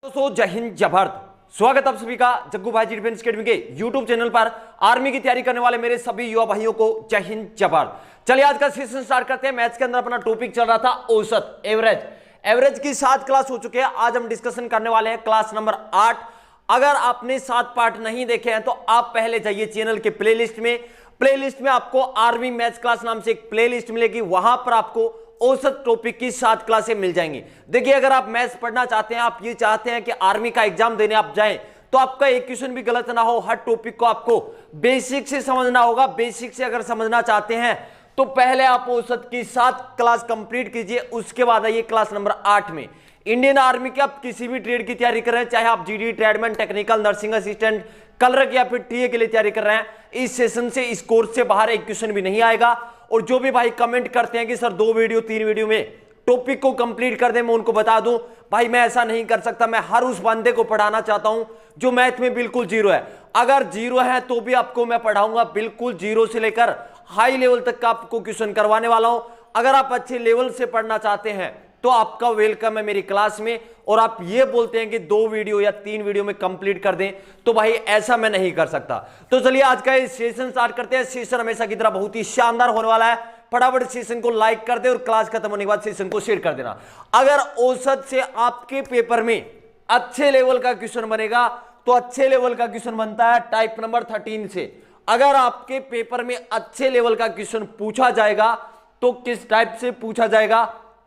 दोस्तों जय हिंद जय भारत। स्वागत आप सभी का जग्गू भाई जी डिफेंस अकेडमी के यूट्यूब चैनल पर। आर्मी की तैयारी करने वाले मेरे सभी युवा भाइयों को जय हिंद जय भारत। चलिए आज का सेशन स्टार्ट करते हैं। मैथ्स के अंदर अपना टॉपिक चल रहा था औसत, एवरेज की 7 क्लास हो चुके हैं। आज हम डिस्कशन करने वाले हैं क्लास नंबर 8। अगर आपने 7 पार्ट नहीं देखे हैं तो आप पहले जाइए चैनल के प्लेलिस्ट में आपको आर्मी मैथ्स क्लास नाम से एक प्लेलिस्ट मिलेगी। वहां पर आपको औसत टॉपिक की 7 क्लासें मिल जाएंगी। देखिए अगर आप मैथ्स पढ़ना चाहते हैं, आप ये चाहते हैं कि आर्मी का एग्जाम देने आप जाएं, तो आपका एक क्वेश्चन भी गलत ना हो। हर टॉपिक को आपको बेसिक से समझना होगा। बेसिक से अगर समझना चाहते हैं तो पहले आप औसत की 7 क्लास कंप्लीट कीजिए, उसके बाद आइए क्लास नंबर 8 में। इंडियन आर्मी के आप किसी भी ट्रेड की तैयारी कर रहे हैं, चाहे आप GD, tradesman, technical, nursing assistant, clerk या फिर टीए के लिए तैयारी कर रहे हैं, इस सेशन से, इस कोर्स से बाहर एक क्वेश्चन भी नहीं आएगा। और जो भी भाई कमेंट करते हैं कि सर 2 वीडियो 3 वीडियो में टॉपिक को कंप्लीट कर दे, मैं उनको बता दूं भाई मैं ऐसा नहीं कर सकता। मैं हर उस बंदे को पढ़ाना चाहता हूं जो मैथ में बिल्कुल जीरो है। अगर जीरो है तो भी आपको मैं पढ़ाऊंगा, बिल्कुल जीरो से लेकर हाई लेवल तक का आपको क्वेश्चन करवाने वाला हूं। अगर आप अच्छे लेवल से पढ़ना चाहते हैं तो आपका वेलकम है मेरी क्लास में। और आप ये बोलते हैं कि 2 वीडियो या 3 वीडियो में कंप्लीट कर दें, तो भाई ऐसा मैं नहीं कर सकता। तो चलिए आज का ये सेशन स्टार्ट करते हैं। सेशन हमेशा की तरह बहुत ही शानदार होने वाला है। फटाफट सेशन को लाइक कर दे और क्लास खत्म होने के बाद सेशन को शेयर कर देना। अगर औसत से आपके पेपर में अच्छे लेवल का क्वेश्चन बनेगा तो अच्छे लेवल का क्वेश्चन बनता है टाइप नंबर 13 से। अगर आपके पेपर में अच्छे लेवल का क्वेश्चन पूछा जाएगा तो किस टाइप से पूछा जाएगा?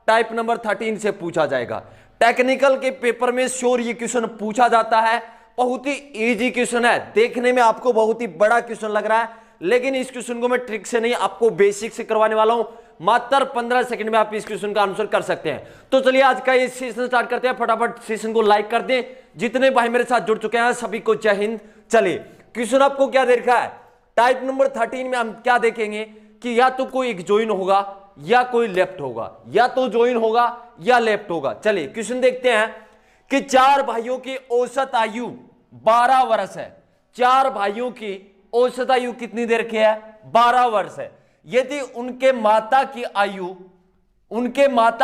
टाइप नंबर 13 से पूछा जाएगा। टेक्निकल के पेपर में श्योर ये क्वेश्चन पूछा जाता है। बहुत ही इजी क्वेश्चन है, देखने में आपको बहुत ही बड़ा क्वेश्चन लग रहा है, लेकिन इस क्वेश्चन को मैं ट्रिक से नहीं, आपको बेसिक से करवाने वाला हूं। मात्र 15 सेकंड में आप इस क्वेश्चन का आंसर कर सकते हैं। तो चलिए आज का ये सेशन स्टार्ट करते हैं। फटाफट सेशन को लाइक कर दें। जितने भाई मेरे साथ जुड़ चुके हैं सभी को जय हिंद। चलिए क्वेश्चन आपको क्या देख रहा है? टाइप नंबर 13 में हम क्या देखेंगे कि या तो कोई एक ज्वाइन होगा या कोई लेफ्ट होगा, या तो ज्वाइन होगा या लेफ्ट होगा। चलिए क्वेश्चन देखते हैं कि 4 भाइयों की औसत आयु 12 वर्ष है। 4 भाइयों की औसत आयु कितनी देर की है? 12 वर्ष है। यदि उनके माता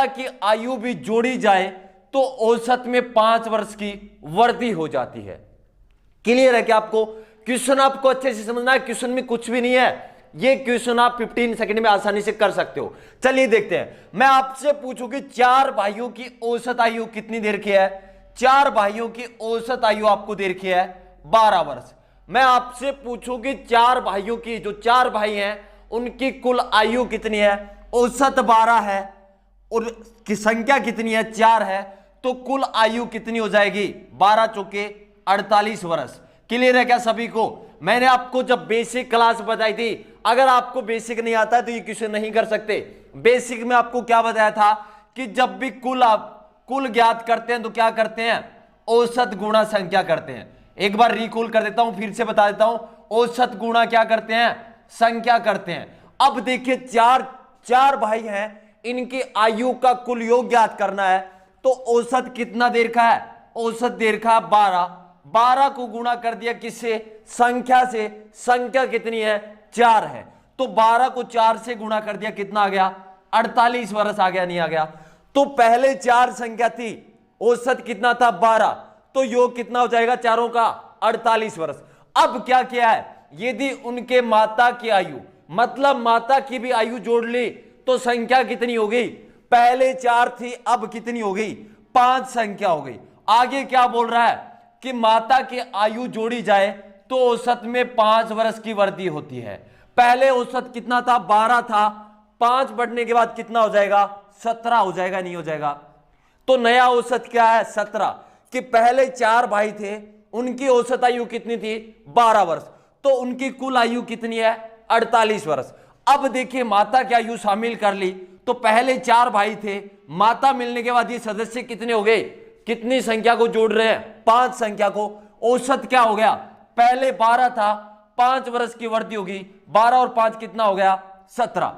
की आयु भी जोड़ी जाए तो औसत में 5 वर्ष की वृद्धि हो जाती है। क्लियर है कि आपको? क्वेश्चन आपको अच्छे से समझना है। क्वेश्चन में कुछ भी नहीं है, ये क्वेश्चन आप 15 सेकंड में आसानी से कर सकते हो। चलिए देखते हैं। मैं आपसे पूछूं कि 4 भाइयों की औसत आयु कितनी देर की है? 4 भाइयों की औसत आयु आपको देर की है 12 वर्ष। मैं आपसे पूछूं कि 4 भाइयों की, जो 4 भाई हैं उनकी कुल आयु कितनी है? औसत 12 है और की संख्या कितनी है? 4 है, तो कुल आयु कितनी हो जाएगी? 12 चौके 48 वर्ष। क्लियर है क्या सभी को? मैंने आपको जब बेसिक क्लास बताई थी, अगर आपको बेसिक नहीं आता है तो ये क्वेश्चन नहीं कर सकते। बेसिक में आपको क्या बताया था कि जब भी कुल ज्ञात करते हैं तो क्या करते हैं? औसत गुणा संख्या करते हैं। एक बार रिकॉल कर देता हूं, फिर से बता देता हूं। औसत गुणा क्या करते हैं? संख्या करते हैं। अब देखिए 4 भाई हैं, इनकी आयु का कुल योग ज्ञात करना है, तो औसत कितना देर का है? औसत देर का 12 को गुणा कर दिया किससे? संख्या से। संख्या कितनी है? 4 है, तो 12 को 4 से गुणा कर दिया, कितना आ गया? 48 वर्ष आ गया, नहीं आ गया? तो पहले 4 संख्या थी, औसत कितना था? 12, तो योग कितना हो जाएगा चारों का? 48 वर्ष। अब क्या किया है? यदि उनके माता की आयु, मतलब माता की भी आयु जोड़ ली तो संख्या कितनी हो गई? पहले 4 थी, अब कितनी हो गई? 5 संख्या हो गई। आगे क्या बोल रहा है कि माता की आयु जोड़ी जाए तो औसत में 5 वर्ष की वृद्धि होती है। पहले औसत कितना था? 12 था, 5 बढ़ने के बाद कितना हो जाएगा? 17 हो जाएगा, नहीं हो जाएगा? तो नया औसत क्या है? 17। कि पहले 4 भाई थे, उनकी औसत आयु कितनी थी? 12 वर्ष, तो उनकी कुल आयु कितनी है? 48 वर्ष। अब देखिए माता की आयु शामिल कर ली, तो पहले 4 भाई थे, माता मिलने के बाद ये सदस्य कितने हो गए? कितनी संख्या को जोड़ रहे हैं? 5 संख्या को। औसत क्या हो गया? पहले 12 था, 5 वर्ष की वृद्धि होगी, 12 और 5 कितना हो गया? 17।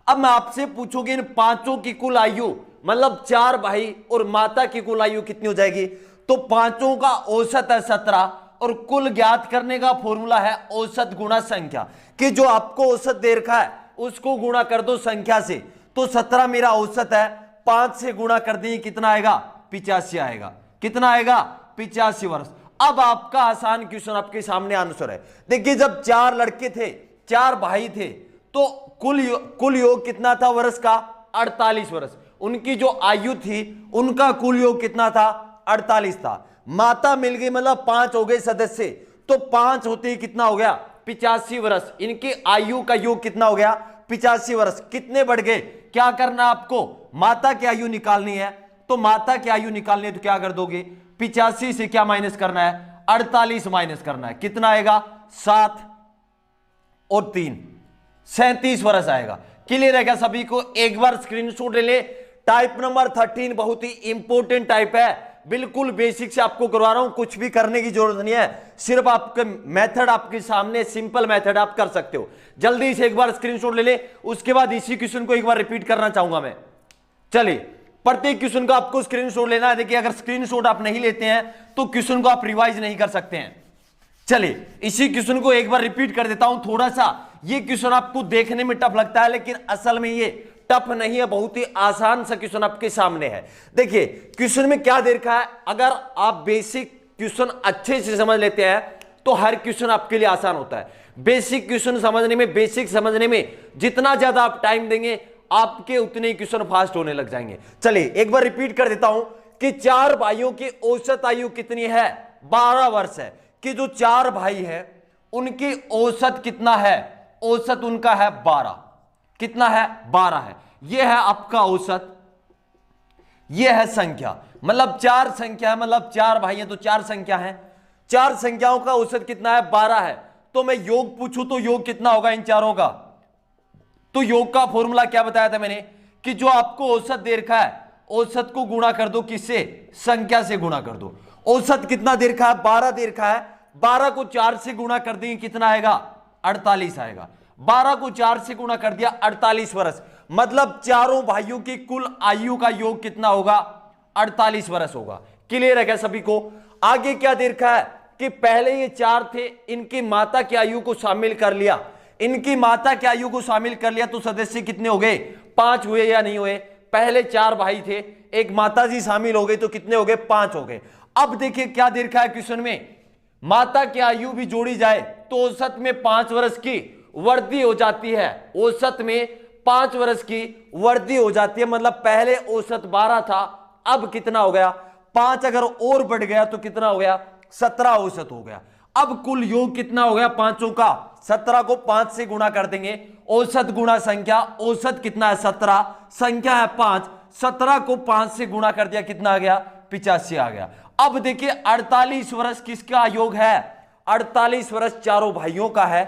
अब मैं आपसे पूछूंगी इन पांचों की कुल आयु, मतलब 4 भाई और माता की कुल आयु कितनी हो जाएगी? तो पांचों का औसत है 17 और कुल ज्ञात करने का फॉर्मूला है औसत गुणा संख्या, कि जो आपको औसत दे रखा है उसको गुणा कर दो संख्या से। तो 17 मेरा औसत है, 5 से गुणा कर दें कितना आएगा? 85 आएगा। कितना आएगा 85 वर्ष। अब आपका आसान क्वेश्चन आपके सामने आंसर है। देखिए जब 4 लड़के थे, 4 भाई थे, तो कुल योग कितना था वर्ष का 48 वर्ष। उनकी जो आयु थी उनका कुल योग कितना था 48 था। माता मिल गई मतलब 5 हो गए सदस्य, तो 5 होते ही कितना हो गया 85 वर्ष। इनकी आयु का योग कितना हो गया 85 वर्ष। कितने बढ़ गए, क्या करना आपको, माता की आयु निकालनी है। तो माता की आयु निकालनी है तो क्या कर दोगे, 85 से क्या माइनस करना है 48 माइनस करना है। कितना आएगा 7 और 3 37 वर्ष आएगा। क्लियर है क्या सभी को। एक बार स्क्रीनशॉट ले ले। टाइप नंबर 13 बहुत ही इंपॉर्टेंट टाइप है, बिल्कुल बेसिक से आपको करवा रहा हूं, कुछ भी करने की जरूरत नहीं है, सिर्फ आपके मेथड आपके सामने, सिंपल मेथड आप कर सकते हो। जल्दी से एक बार स्क्रीनशॉट ले ले, उसके बाद इसी क्वेश्चन को एक बार रिपीट करना चाहूंगा मैं। चलिए प्रत्येक क्वेश्चन का आपको स्क्रीनशॉट लेना है। देखिए अगर स्क्रीनशॉट आप नहीं लेते हैं तो क्वेश्चन को आप रिवाइज नहीं कर सकते हैं। चलिए इसी क्वेश्चन को एक बार रिपीट कर देता हूं। थोड़ा सा ये क्वेश्चन आपको देखने में टफ लगता है, लेकिन असल में ये टफ नहीं है, बहुत ही आसान सा क्वेश्चन आपके सामने है। देखिए क्वेश्चन में क्या दे रखा है, अगर आप बेसिक क्वेश्चन अच्छे से समझ लेते हैं तो हर क्वेश्चन आपके लिए आसान होता है। बेसिक क्वेश्चन समझने में, बेसिक समझने में जितना ज्यादा आप टाइम देंगे आपके उतने ही क्वेश्चन फास्ट होने लग जाएंगे। चलिए एक बार रिपीट कर देता हूं कि 4 भाइयों की औसत आयु कितनी है 12 वर्ष है। कि जो 4 भाई है उनकी औसत कितना है, औसत उनका है 12। कितना है 12 है। यह है आपका औसत, यह है संख्या, मतलब 4 संख्या है, मतलब 4 भाई हैं तो 4 संख्या है। 4 संख्याओं का औसत कितना है 12 है। तो मैं योग पूछूं तो योग कितना होगा इन चारों का, तो योग का फॉर्मूला क्या बताया था मैंने कि जो आपको औसत दे रखा है औसत को गुणा कर दो, किससे, संख्या से गुणा कर दो। औसत कितना दे रखा है 12 दे रखा है, 12 को 4 से गुणा कर देंगे कितना आएगा 48 आएगा। 12 को 4 से गुणा कर दिया 48 वर्ष, मतलब चारों भाइयों की कुल आयु का योग कितना होगा 48 वर्ष होगा। क्लियर है क्या सभी को। आगे क्या दे रखा है कि पहले ये 4 थे, इनकी माता की आयु को शामिल कर लिया, इनकी माता की आयु को शामिल कर लिया तो सदस्य कितने हो गए 5 हुए या नहीं हुए। पहले 4 भाई थे, एक माता जी शामिल हो गई तो कितने हो गए 5 हो गए। अब देखिए क्या दे रखा है क्वेश्चन में, माता की आयु भी जोड़ी जाए तो औसत में 5 वर्ष की वृद्धि हो जाती है। औसत में 5 वर्ष की वृद्धि हो जाती है, मतलब पहले औसत 12 था, अब कितना हो गया 5, अगर और बढ़ गया तो कितना हो गया 17 औसत हो गया। अब कुल योग कितना हो गया पांचों का, 17 को 5 से गुणा कर देंगे, औसत गुणा संख्या, औसत कितना है 17, संख्या है 5, 17 को 5 से गुणा कर दिया कितना आ गया 85 आ गया। अब देखिए 48 वर्ष किसका योग है, 48 वर्ष चारों भाइयों का है।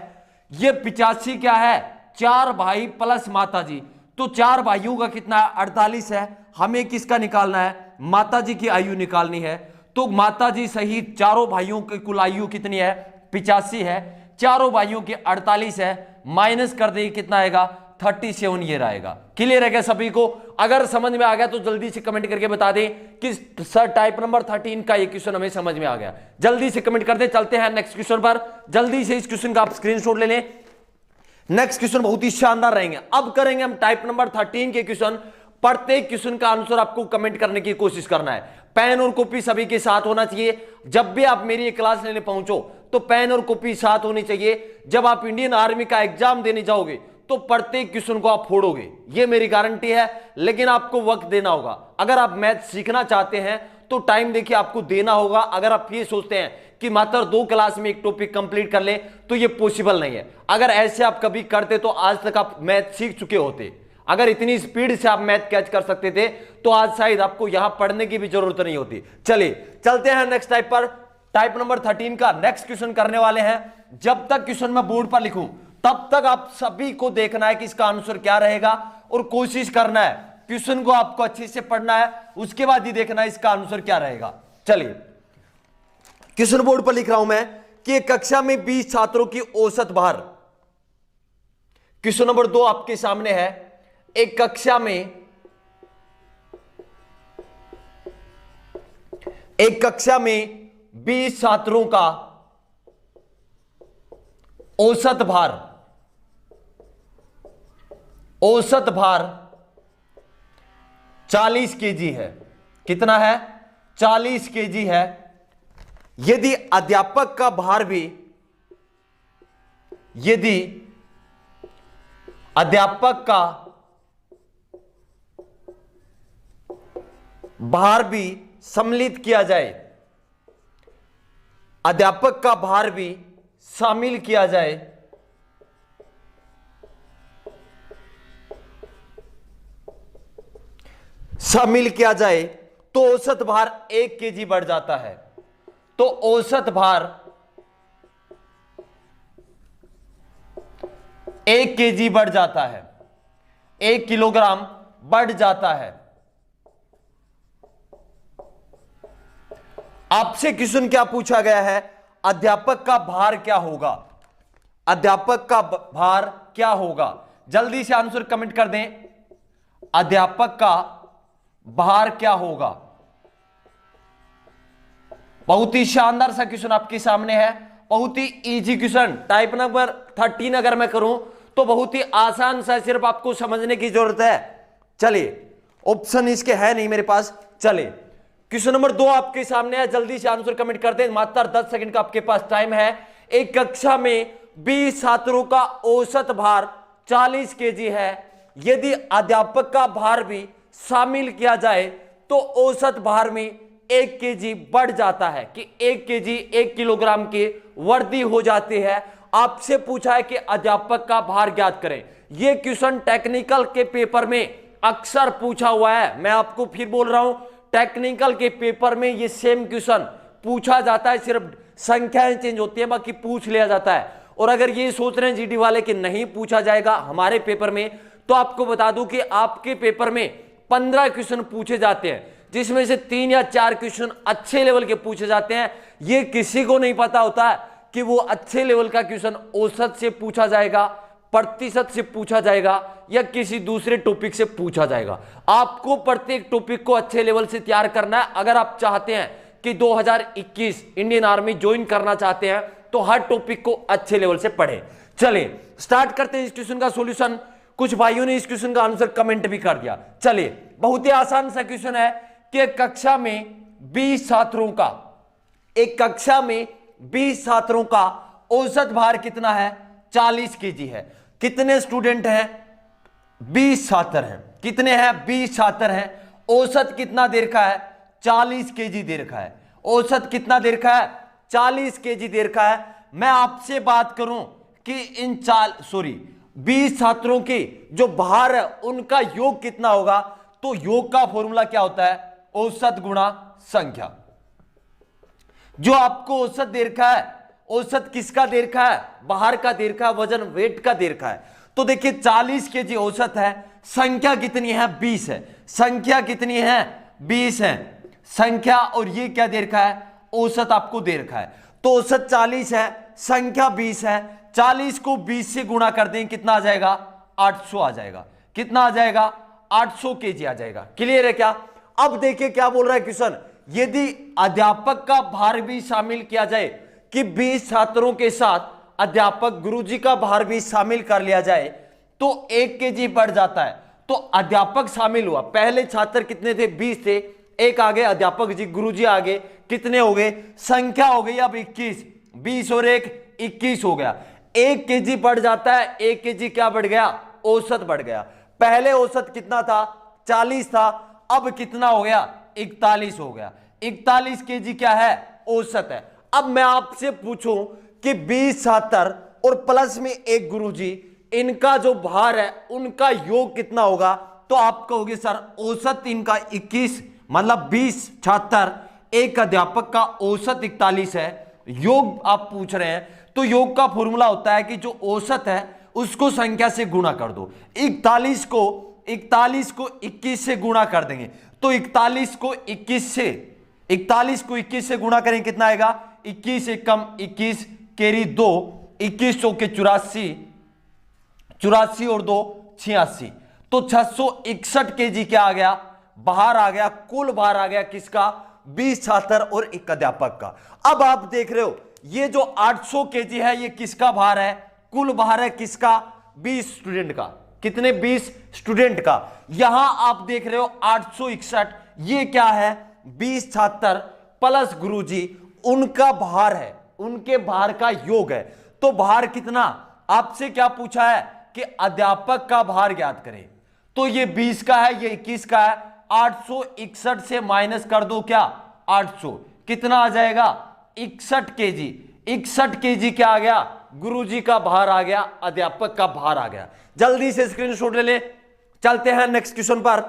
ये 85 क्या है 4 भाई प्लस माता जी, तो 4 भाइयों का कितना है 48 है। हमें किसका निकालना है, माता जी की आयु निकालनी है। तो माता जी सहित चारों भाइयों की कुल आयु कितनी है 85 है, चारों भाइयों की 48 है, माइनस कर देंगे कितना आएगा 37 ये रहेगा। क्लियर है क्या सभी को। अगर समझ में आ गया तो जल्दी से कमेंट करके बता दें कि सर टाइप नंबर 13 का ये क्वेश्चन हमें समझ में आ गया, जल्दी से कमेंट कर दें। चलते हैं नेक्स्ट क्वेश्चन पर, जल्दी से इस क्वेश्चन का आप स्क्रीनशॉट ले लें। नेक्स्ट क्वेश्चन बहुत ही शानदार रहेंगे। अब करेंगे हम टाइप नंबर 13 के क्वेश्चन। प्रत्येक क्वेश्चन का आंसर आपको कमेंट करने की कोशिश करना है। पेन और कॉपी सभी के साथ होना चाहिए। जब भी आप मेरी क्लास लेने पहुंचो तो पेन और कॉपी साथ होनी चाहिए। जब आप इंडियन आर्मी का एग्जाम देने जाओगे तो प्रत्येक क्वेश्चन को आप फोड़ोगे, ये मेरी गारंटी है, लेकिन आपको वक्त देना होगा। अगर आप मैथ सीखना चाहते हैं तो टाइम देखिए आपको देना होगा। अगर आप ये सोचते हैं कि मात्र 2 क्लास में एक टॉपिक कंप्लीट कर ले तो ये पॉसिबल नहीं है। अगर ऐसे आप कभी करते तो आज तक आप मैथ सीख चुके होते। अगर इतनी स्पीड से आप मैथ कैच कर सकते थे तो आज शायद आपको यहां पढ़ने की भी जरूरत नहीं होती। चलिए चलते हैं नेक्स्ट टाइप पर। टाइप नंबर 13 का नेक्स्ट क्वेश्चन करने वाले हैं। जब तक क्वेश्चन मैं बोर्ड पर लिखूं तब तक आप सभी को देखना है कि इसका आंसर क्या रहेगा और कोशिश करना है, क्वेश्चन को आपको अच्छे से पढ़ना है, उसके बाद ही देखना है इसका आंसर क्या रहेगा। चलिए क्वेश्चन बोर्ड पर लिख रहा हूं मैं कि एक कक्षा में 20 छात्रों की औसत भार। क्वेश्चन नंबर 2 आपके सामने है। एक कक्षा में 20 छात्रों का औसत भार 40 केजी है। कितना है 40 केजी है, यदि अध्यापक का भार भी, यदि अध्यापक का भार भी सम्मिलित किया जाए, अध्यापक का भार भी शामिल किया जाए, शामिल किया जाए तो औसत भार 1 केजी बढ़ जाता है। तो औसत भार 1 केजी बढ़ जाता है, 1 किलोग्राम बढ़ जाता है। आपसे क्वेश्चन क्या पूछा गया है? अध्यापक का भार क्या होगा? अध्यापक का भार क्या होगा? जल्दी से आंसर कमेंट कर दें। अध्यापक का भार क्या होगा? बहुत ही शानदार सा क्वेश्चन आपके सामने है, बहुत ही इजी क्वेश्चन। टाइप नंबर 13 अगर मैं करूं तो बहुत ही आसान सा, सिर्फ आपको समझने की जरूरत है। चलिए, ऑप्शन इसके है नहीं मेरे पास। चलिए, क्वेश्चन नंबर 2 आपके सामने है, जल्दी से आंसर कमेंट कर दें। मात्र 10 सेकंड का आपके पास टाइम है। एक कक्षा में 20 छात्रों का औसत भार 40 केजी है, यदि अध्यापक का भार भी शामिल किया जाए तो औसत भार में 1 केजी बढ़ जाता है, कि 1 केजी 1 किलोग्राम की वृद्धि हो जाती है। आपसे पूछा है कि अध्यापक का भार ज्ञात करें। यह क्वेश्चन टेक्निकल के पेपर में अक्सर पूछा हुआ है। मैं आपको फिर बोल रहा हूं, टेक्निकल के पेपर में ये सेम क्वेश्चन पूछा जाता है, सिर्फ संख्याएं चेंज होती है, बाकी पूछ लिया जाता है। और अगर ये सोच रहे हैं जीडी वाले कि नहीं पूछा जाएगा हमारे पेपर में, तो आपको बता दूं कि आपके पेपर में 15 क्वेश्चन पूछे जाते हैं, जिसमें से 3 या 4 क्वेश्चन अच्छे लेवल के पूछे जाते हैं। ये किसी को नहीं पता होता है कि वो अच्छे लेवल का क्वेश्चन औसत से पूछा जाएगा, प्रतिशत से पूछा जाएगा, या किसी दूसरे टॉपिक से पूछा जाएगा। आपको प्रत्येक टॉपिक को अच्छे लेवल से तैयार करना है। अगर आप चाहते हैं कि 2021 इंडियन आर्मी ज्वाइन करना चाहते हैं तो हर टॉपिक को अच्छे लेवल से पढ़ें। चलिए स्टार्ट करते हैं इस क्वेश्चन का सॉल्यूशन। कुछ भाइयों ने इस क्वेश्चन का आंसर कमेंट भी कर दिया। चलिए, बहुत ही आसान सा क्वेश्चन है कि एक कक्षा में 20 छात्रों का, एक कक्षा में 20 छात्रों का औसत भार कितना है? 40 केजी है। कितने स्टूडेंट हैं? 20 छात्र हैं। कितने हैं? 20 छात्र हैं। औसत कितना दे रखा है? 40 केजी दे रखा है। औसत कितना दे रखा है? 40 केजी दे रखा है। मैं आपसे बात करूं कि इन 20 छात्रों के जो भार है उनका योग कितना होगा, तो योग का फॉर्मूला क्या होता है? औसत गुणा संख्या। जो आपको औसत दे रखा है, औसत किसका दे रखा है? बाहर का दे रखा है, वजन वेट का दे रखा है। तो देखिए 40 केजी औसत है, संख्या कितनी है? 20 है। संख्या कितनी है? 20 है संख्या, और ये क्या दे रखा है? औसत आपको दे रखा है। तो औसत 40 है, संख्या 20 है। 40 को 20 से गुणा कर दें, कितना आ जाएगा? 800 आ जाएगा। कितना आ जाएगा? 800 केजी आ जाएगा। क्लियर है क्या? अब देखिए क्या बोल रहा है क्वेश्चन, यदि अध्यापक का भार भी शामिल किया जाए, कि 20 छात्रों के साथ अध्यापक गुरुजी का भार भी शामिल कर लिया जाए तो 1 केजी बढ़ जाता है। तो अध्यापक शामिल हुआ, पहले छात्र कितने थे? 20 थे, एक आगे अध्यापक जी गुरुजी आगे, कितने हो गए? संख्या हो गई अब 21। 20 और 1 21 हो गया। 1 केजी बढ़ जाता है। 1 केजी क्या बढ़ गया? औसत बढ़ गया। पहले औसत कितना था? 40 था, अब कितना हो गया? 41 हो गया। 41 केजी क्या है? औसत है। अब मैं आपसे पूछूं कि 20 छात्र और प्लस में 1 गुरुजी, इनका जो भार है उनका योग कितना होगा? तो आप कहोगे सर औसत इनका 21, मतलब 20 छात्र, एक अध्यापक का औसत 41 है, योग आप पूछ रहे हैं। तो योग का फॉर्मूला होता है कि जो औसत है उसको संख्या से गुणा कर दो। 41 को 21 से गुणा कर देंगे, तो 41 को 21 से गुणा करें, कितना आएगा? 21 एकम 21 कैरी 2, 21 चौके 84, 84 और 2 86। तो 661 केजी क्या आ गया? बाहर आ गया। कुल बाहर आ गया किसका? 20 छात्र और 1 अध्यापक का। अब आप देख रहे हो ये जो 800 केजी है ये किसका भार है? कुल भार है किसका? 20 स्टूडेंट का। कितने? 20 स्टूडेंट का। यहां आप देख रहे हो 861, ये क्या है? 20 छात्र प्लस गुरुजी, उनका भार है, उनके भार का योग है। तो भार कितना, आपसे क्या पूछा है कि अध्यापक का भार ज्ञात करें। तो ये 20 का है, ये 21 का है, 861 से माइनस कर दो क्या 800, कितना आ जाएगा 61 केजी। 61 केजी क्या आ गया, गुरुजी का भार आ गया, अध्यापक का भार आ गया। जल्दी से स्क्रीनशॉट ले ले। चलते हैं नेक्स्ट क्वेश्चन पर।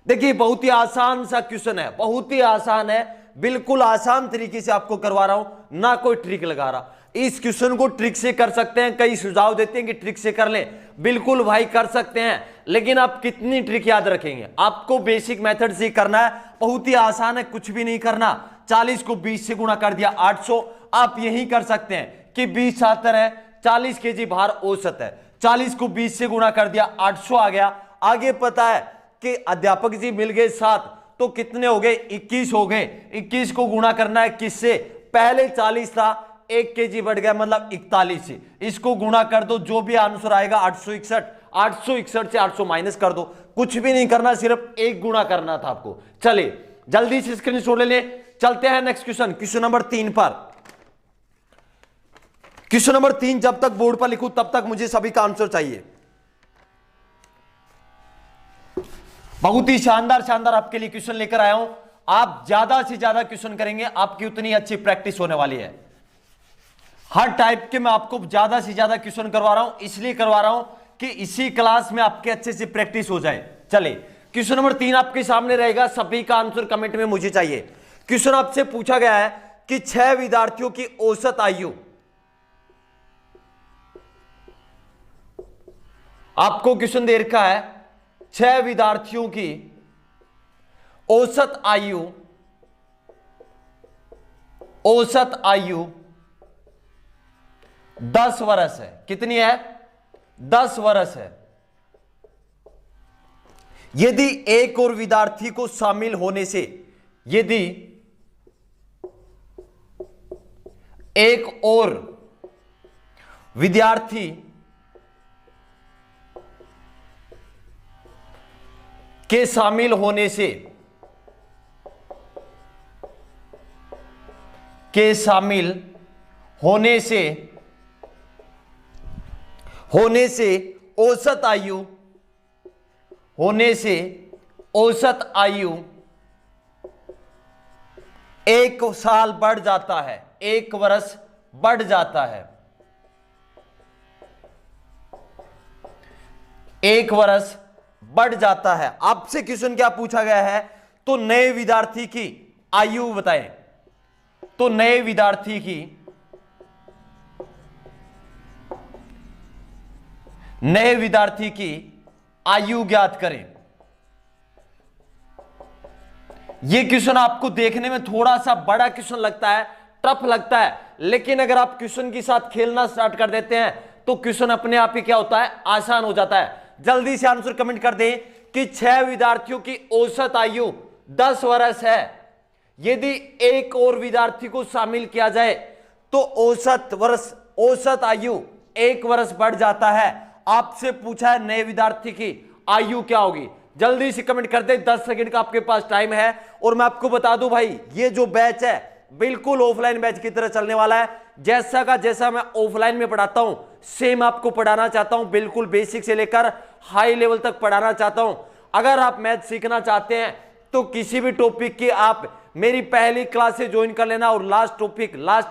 देखिए बहुत ही आसान सा क्वेश्चन है, बहुत ही आसान है, बिल्कुल आसान तरीके से आपको करवा रहा हूं, ना कोई ट्रिक लगा रहा। इस क्वेश्चन को ट्रिक से कर सकते हैं, कई सुझाव देते हैं कि ट्रिक से कर लें, बिल्कुल भाई कर सकते हैं, लेकिन आप कितनी ट्रिक याद रखेंगे। आपको बेसिक मेथड से करना है, बहुत ही आसान है, कुछ भी नहीं करना। 40 को 20 से गुणा कर दिया 800। आप यही कर सकते हैं कि 20 छात्र है, 40 केजी भार औसत है, 40 को 20 से गुणा कर दिया 800 आ गया। आगे पता है कि अध्यापक जी मिल गए 7, तो कितने हो गए 21 हो गए। 21 को गुणा करना है किससे, पहले 40 था, 1 केजी बढ़ गया मतलब 41 से, इसको गुणा कर दो, जो भी आंसर आएगा 861। 861 से 800 माइनस कर दो, कुछ भी नहीं करना, सिर्फ एक गुणा करना था आपको। चलिए जल्दी से स्क्रीनशॉट ले ले। चलते हैं नेक्स्ट क्वेश्चन, क्वेश्चन नंबर 3 पर। क्वेश्चन नंबर 3 जब तक बोर्ड पर लिखूं तब तक मुझे सभी का आंसर चाहिए। बहुत ही शानदार शानदार आपके लिए क्वेश्चन लेकर आया हूं। आप ज्यादा से ज्यादा क्वेश्चन करेंगे, आपकी उतनी अच्छी प्रैक्टिस होने वाली है। हर टाइप के मैं आपको ज्यादा से ज्यादा क्वेश्चन करवा रहा हूं, इसलिए करवा रहा हूं कि इसी क्लास में आपके अच्छे से प्रैक्टिस हो जाए। चलिए क्वेश्चन नंबर 3 आपके सामने रहेगा, सभी का आंसर कमेंट में मुझे चाहिए। क्वेश्चन आपसे पूछा गया है कि 6 विद्यार्थियों की औसत आयु, आपको क्वेश्चन दे रखा है 6 विद्यार्थियों की औसत आयु, औसत आयु 10 वर्ष है। कितनी है, 10 वर्ष है। यदि एक और विद्यार्थी को शामिल होने से, यदि एक और विद्यार्थी के शामिल होने से, के शामिल होने से औसत आयु, होने से औसत आयु 1 साल बढ़ जाता है, 1 वर्ष बढ़ जाता है, 1 वर्ष बढ़ जाता है। आपसे क्वेश्चन क्या पूछा गया है, तो नए विद्यार्थी की आयु बताएं। तो नए विद्यार्थी की, नए विद्यार्थी की आयु ज्ञात करें। यह क्वेश्चन आपको देखने में थोड़ा सा बड़ा क्वेश्चन लगता है, टफ लगता है, लेकिन अगर आप क्वेश्चन के साथ खेलना स्टार्ट कर देते हैं तो क्वेश्चन अपने आप ही क्या होता है, आसान हो जाता है। जल्दी से आंसर कमेंट कर दें कि 6 विद्यार्थियों की औसत आयु 10 वर्ष है। यदि एक और विद्यार्थी को शामिल किया जाए तो औसत आयु 1 वर्ष बढ़ जाता है। आपसे पूछा है नए विद्यार्थी की आयु क्या होगी, जल्दी से कमेंट कर दे। 10 सेकंड का आपके पास टाइम है। और मैं आपको बता दूं भाई, ये जो बैच है बिल्कुल ऑफलाइन बैच की तरह चलने वाला है। जैसा का जैसा मैं ऑफलाइन में पढ़ाता हूं सेम आपको पढ़ाना चाहता हूं, बिल्कुल बेसिक से लेकर हाई लेवल तक पढ़ाना चाहता हूं। अगर आप मैथ सीखना चाहते हैं तो किसी भी टॉपिक की आप मेरी पहली क्लास से ज्वाइन कर लेना और लास्ट टॉपिक, लास्ट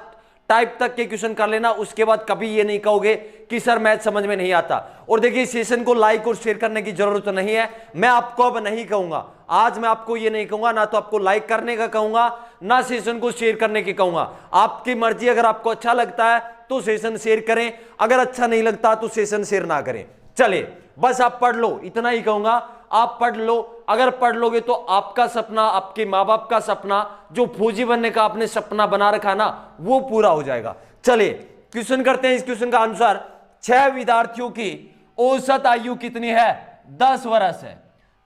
टाइप तक के क्वेश्चन कर लेना। उसके बाद कभी ये नहीं कहोगे कि सर मैथ समझ में नहीं आता। और देखिए सेशन को लाइक और शेयर करने की जरूरत नहीं है, मैं आपको अब नहीं कहूंगा, आज मैं आपको ये नहीं कहूंगा, ना तो आपको लाइक करने का कहूंगा, ना सेशन को शेयर करने की कहूंगा। आपकी मर्जी, अगर आपको अच्छा लगता है तो सेशन शेयर करें, अगर अच्छा नहीं लगता तो सेशन शेयर ना करें। चले बस आप पढ़ लो, इतना ही कहूंगा, आप पढ़ लो। अगर पढ़ लोगे तो आपका सपना, आपके माँ बाप का सपना, जो फौजी बनने का आपने सपना बना रखा ना, वो पूरा हो जाएगा। चलिए क्वेश्चन करते हैं। इस क्वेश्चन का आंसर, 6 विद्यार्थियों की औसत आयु कितनी है, 10 वर्ष है।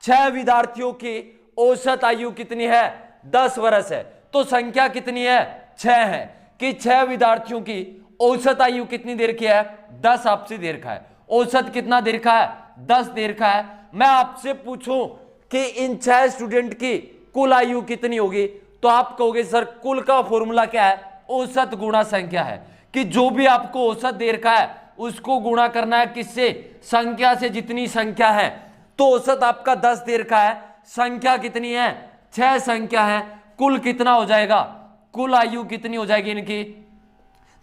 6 विद्यार्थियों की औसत आयु कितनी है, 10 वर्ष है। तो संख्या कितनी है, 6 है। कि 6 विद्यार्थियों की औसत आयु कितनी देर की है, 10 आपसे देर का है। औसत कितना देर का है, 10 देर का है। मैं आपसे पूछूं कि इन 6 स्टूडेंट की कुल आयु कितनी होगी, तो आप कहोगे सर कुल का फॉर्मूला क्या है, औसत गुणा संख्या है, कि जो भी आपको औसत दे रखा है उसको गुणा करना है किससे, संख्या से, जितनी संख्या है। तो औसत आपका 10 दे रखा है, संख्या कितनी है, 6 संख्या है, कुल कितना हो जाएगा, कुल आयु कितनी हो जाएगी इनकी,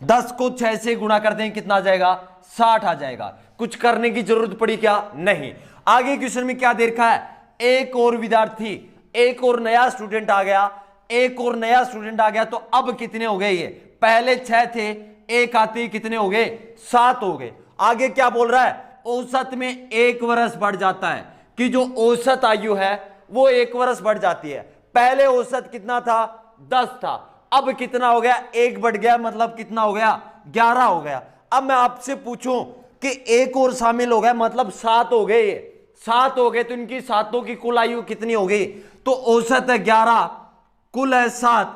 10 को 6 से गुणा कर दें कितना आ जाएगा, 60 आ जाएगा। कुछ करने की जरूरत पड़ी क्या, नहीं। आगे क्वेश्चन में क्या दे रखा है, एक और विद्यार्थी, एक और नया स्टूडेंट आ गया, एक और नया स्टूडेंट आ गया, तो अब कितने हो गए, ये पहले 6 थे, एक आते ही कितने हो गए, 7 हो गए। आगे क्या बोल रहा है, औसत में 1 वर्ष बढ़ जाता है, कि जो औसत आयु है वो 1 वर्ष बढ़ जाती है। पहले औसत कितना था, 10 था, अब कितना हो गया, 1 बढ़ गया, मतलब कितना हो गया, 11 हो गया। अब मैं आपसे पूछूं कि एक और शामिल हो गया, मतलब 7 हो गए, 7 हो गए, तो इनकी सातों की कुल आयु कितनी हो गई, तो औसत है 11, कुल है 7,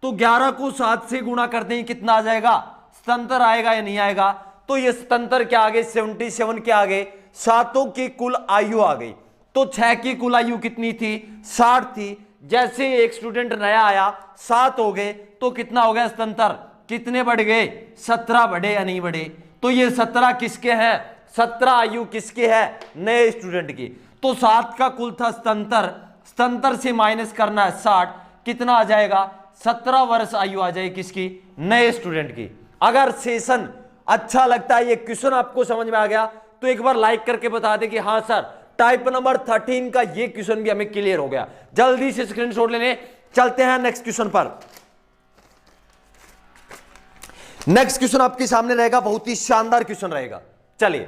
तो 11 को 7 से गुणा करते ही कितना आ जाएगा, सतंतर आएगा या नहीं आएगा, तो ये सतंतर क्या आ गए, 77 के आगे सातों की कुल आयु आ गई। तो 6 की कुल आयु कितनी थी, 60 थी, जैसे एक स्टूडेंट नया आया 7 हो गए, तो कितना हो गया सतंतर, कितने बढ़ गए, 17 बढ़े या नहीं बढ़े, तो ये 17 किसके हैं, 17 आयु किसके है, नए स्टूडेंट की। तो 7 का कुल था सतंतर, सतंतर से माइनस करना है 60, कितना आ जाएगा, 17 वर्ष आयु आ जाएगी किसकी, नए स्टूडेंट की। अगर सेशन अच्छा लगता है, ये क्वेश्चन आपको समझ में आ गया, तो एक बार लाइक करके बता दे कि हाँ सर टाइप नंबर 13 का ये क्वेश्चन भी हमें क्लियर हो गया। जल्दी से स्क्रीनशॉट लेने चलते हैं नेक्स्ट क्वेश्चन पर। नेक्स्ट क्वेश्चन आपके सामने रहेगा, बहुत ही शानदार क्वेश्चन रहेगा। चलिए,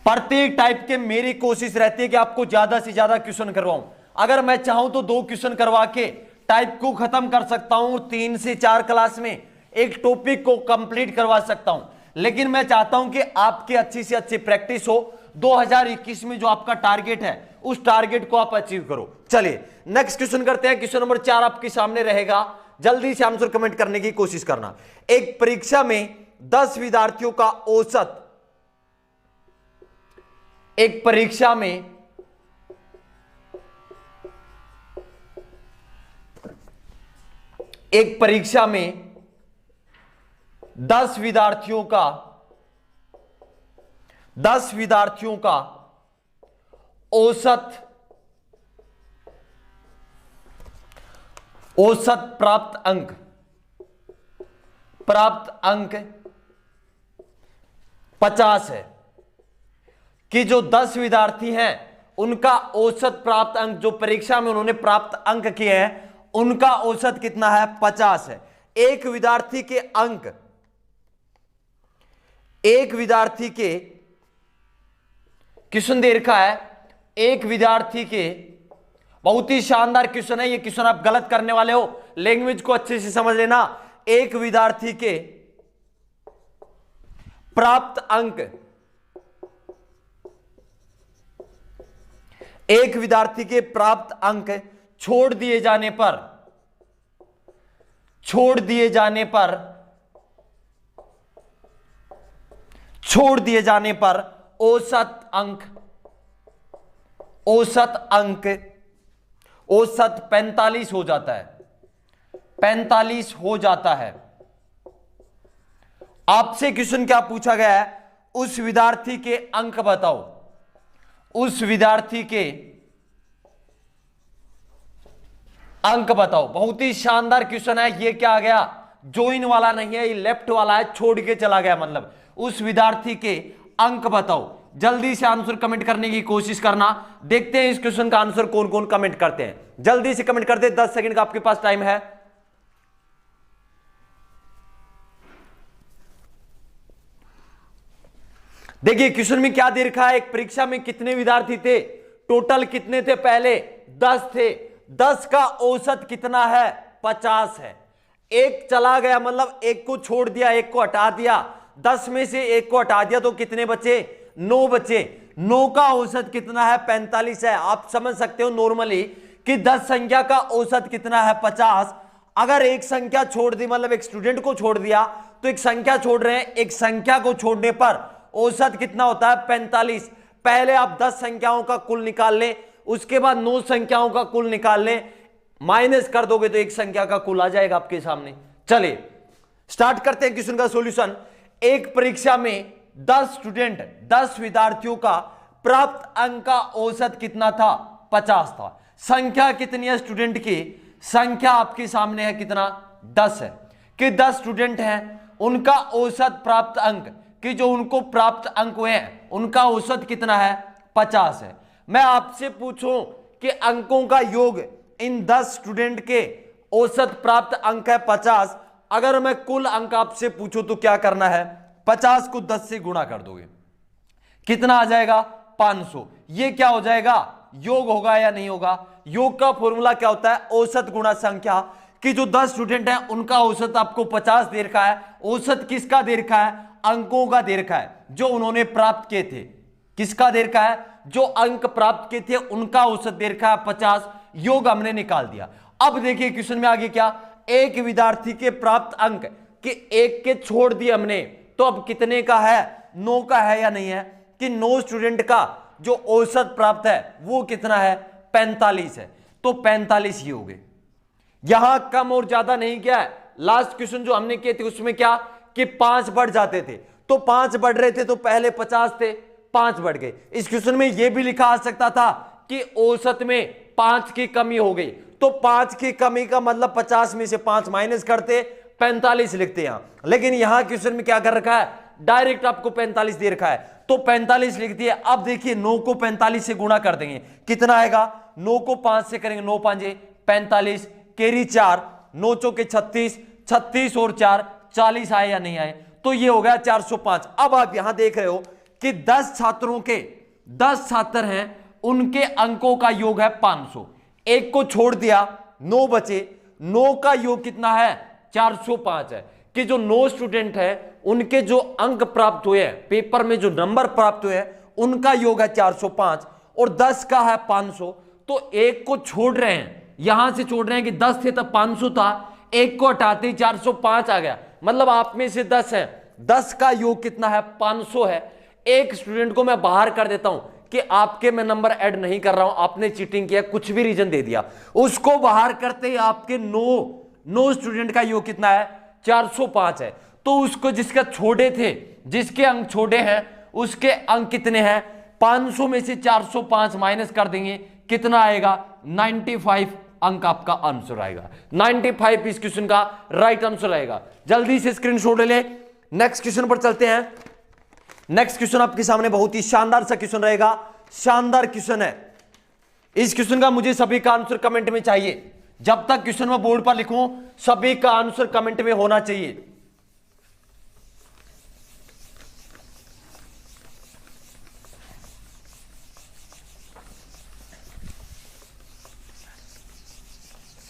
प्रत्येक टाइप के मेरी कोशिश रहती है कि आपको ज्यादा से ज्यादा क्वेश्चन करवाऊं। अगर मैं चाहूं तो 2 क्वेश्चन करवा के टाइप को खत्म कर सकता हूं, 3 से 4 क्लास में एक टॉपिक को कंप्लीट करवा सकता हूं, लेकिन मैं चाहता हूं कि आपकी अच्छी से अच्छी प्रैक्टिस हो, 2021 में जो आपका टारगेट है उस टारगेट को आप अचीव करो। चलिए नेक्स्ट क्वेश्चन करते हैं। क्वेश्चन नंबर 4 आपके सामने रहेगा, जल्दी से आंसर कमेंट करने की कोशिश करना। एक परीक्षा में 10 विद्यार्थियों का औसत, एक परीक्षा में एक परीक्षा में 10 विद्यार्थियों का औसत प्राप्त अंक 50 है, कि जो 10 विद्यार्थी हैं उनका औसत प्राप्त अंक, जो परीक्षा में उन्होंने प्राप्त अंक किए हैं, उनका औसत कितना है, 50 है। एक विद्यार्थी के अंक, एक विद्यार्थी के क्वेश्चन दे रखा है, एक विद्यार्थी के, बहुत ही शानदार क्वेश्चन है ये क्वेश्चन, आप गलत करने वाले हो, लैंग्वेज को अच्छे से समझ लेना। एक विद्यार्थी के प्राप्त अंक, एक विद्यार्थी के प्राप्त अंक छोड़ दिए जाने पर औसत 45 हो जाता है, 45 हो जाता है। आपसे क्वेश्चन क्या पूछा गया है, उस विद्यार्थी के अंक बताओ, उस विद्यार्थी के अंक बताओ। बहुत ही शानदार क्वेश्चन है ये। क्या आ गया, ज्वाइन वाला नहीं है, ये लेफ्ट वाला है, छोड़ के चला गया, मतलब उस विद्यार्थी के अंक बताओ। जल्दी से आंसर कमेंट करने की कोशिश करना, देखते हैं इस क्वेश्चन का आंसर कौन कौन कमेंट करते हैं। जल्दी से कमेंट करते, 10 सेकंड का आपके पास टाइम है। देखिए क्वेश्चन में क्या दे रखा है, एक परीक्षा में कितने विद्यार्थी थे, टोटल कितने थे, पहले 10 थे, 10 का औसत कितना है, 50 है। एक चला गया, मतलब एक को छोड़ दिया, एक को हटा दिया, 10 में से एक को हटा दिया तो कितने बचे, 9 बचे। 9 का औसत कितना है, 45 है। आप समझ सकते हो नॉर्मली कि 10 संख्या का औसत कितना है, 50। अगर एक संख्या छोड़ दी, मतलब एक स्टूडेंट को छोड़ दिया, तो एक संख्या छोड़ रहे हैं, एक संख्या को छोड़ने पर औसत कितना होता है, 45। पहले आप 10 संख्याओं का कुल निकाल लें, उसके बाद 9 संख्याओं का कुल निकाल ले, माइनस कर दोगे तो एक संख्या का कुल आ जाएगा आपके सामने। चलिए स्टार्ट करते हैं क्वेश्चन का सॉल्यूशन। एक परीक्षा में 10 विद्यार्थियों का प्राप्त अंक का औसत कितना था? 50 था। संख्या कितनी है स्टूडेंट की? संख्या आपके सामने है कितना? 10 है। कि 10 स्टूडेंट हैं, उनका औसत प्राप्त अंक कि जो उनको प्राप्त अंक हुए हैं उनका औसत कितना है? 50 है। मैं आपसे पूछूं कि अंकों का योग इन 10 स्टूडेंट के औसत प्राप्त अंक है 50। अगर मैं कुल अंक आपसे पूछूं तो क्या करना है? 50 को 10 से गुणा कर दोगे, कितना आ जाएगा? 500। ये क्या हो जाएगा? योग होगा या नहीं होगा? योग का फॉर्मूला क्या होता है? औसत गुणा संख्या। कि जो 10 स्टूडेंट हैं उनका औसत आपको 50 दे रखा है। औसत किसका दे रखा है? अंकों का दे रखा है जो उन्होंने प्राप्त किए थे। किसका दे रखा है? जो अंक प्राप्त किए थे उनका औसत दे रखा है 50। योग हमने निकाल दिया। अब देखिए क्वेश्चन में आगे क्या, एक विद्यार्थी के प्राप्त अंक कि एक के छोड़ दिए हमने, तो अब कितने का है? 9 का है या नहीं है? कि 9 स्टूडेंट का जो औसत प्राप्त है वो कितना है? 45 है। तो 45 ही हो गए। यहां कम और ज्यादा नहीं किया है। लास्ट क्वेश्चन जो हमने किए थे उसमें क्या कि 5 बढ़ जाते थे, तो 5 बढ़ रहे थे तो पहले 50 थे, 5 बढ़ गए। इस क्वेश्चन में यह भी लिखा आ सकता था कि औसत में 5 की कमी हो गई, तो 5 की कमी का मतलब 50 में से 5 माइनस करते 45 लिखते यहां। लेकिन यहां क्वेश्चन में क्या कर रखा है? डायरेक्ट आपको 45 दे रखा है, तो 45 लिख दिए। अब देखिए 9 को 45 से गुणा कर देंगे, कितना आएगा? 9 को 5 से करेंगे, 9 5 45, कैरी 4, 9 चौके 36, 36 और 4 40 आए या नहीं आए? तो ये हो गया 405। अब आप यहां देख रहे हो कि 10 छात्रों के 10 छात्र हैं, उनके अंकों का योग है 500। एक को छोड़ दिया, 9 बचे, 9 का योग कितना है? 405 है। कि जो 9 स्टूडेंट है उनके जो अंक प्राप्त हुए हैं, पेपर में जो नंबर प्राप्त हुए हैं उनका योग है 405 और 10 का है 500। तो एक को छोड़ रहे हैं, यहां से छोड़ रहे हैं कि 10 थे तब 500 था, एक को हटाते ही 405 आ गया। मतलब आप में से 10 है, 10 का योग कितना है? 500 है। एक स्टूडेंट को मैं बाहर कर देता हूं कि आपके मैं नंबर ऐड नहीं कर रहा हूं, आपने चीटिंग किया, कुछ भी रीजन दे दिया, उसको बाहर करते ही आपके 9 स्टूडेंट का योग कितना है? 405 है। तो उसको जिसका छोड़े थे, जिसके अंक छोड़े हैं उसके अंक कितने हैं? 500 में से 405 माइनस कर देंगे, कितना आएगा? 95 अंक आपका आंसर आएगा। 95 इस क्वेश्चन का राइट आंसर आएगा। जल्दी से स्क्रीनशॉट ले ले। नेक्स्ट क्वेश्चन पर चलते हैं। नेक्स्ट क्वेश्चन आपके सामने बहुत ही शानदार सा क्वेश्चन रहेगा, शानदार क्वेश्चन है। इस क्वेश्चन का मुझे सभी का आंसर कमेंट में चाहिए। जब तक क्वेश्चन में बोर्ड पर लिखूं सभी का आंसर कमेंट में होना चाहिए।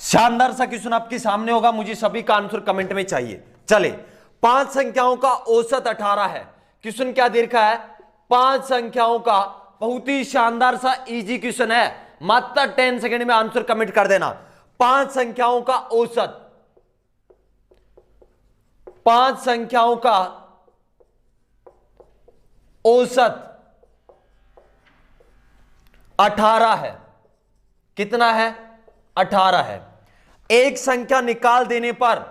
शानदार सा क्वेश्चन आपके सामने होगा, मुझे सभी का आंसर कमेंट में चाहिए। चले, 5 संख्याओं का औसत 18 है। क्वेश्चन क्या दे रखा है? 5 संख्याओं का, बहुत ही शानदार सा इजी क्वेश्चन है, मात्र 10 सेकंड में आंसर कमेंट कर देना। 5 संख्याओं का औसत, 5 संख्याओं का औसत 18 है। कितना है? 18 है। एक संख्या निकाल देने पर,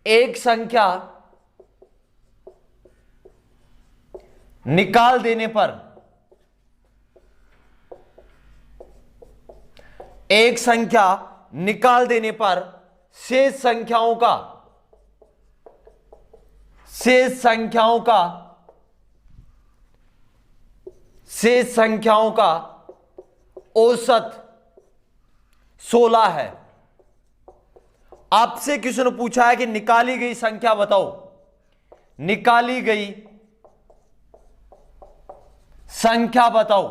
एक संख्या निकाल देने पर, एक संख्या निकाल देने पर शेष संख्याओं का, शेष संख्याओं का, शेष संख्याओं का औसत 16 है। आपसे क्वेश्चन पूछा है कि निकाली गई संख्या बताओ, निकाली गई संख्या बताओ।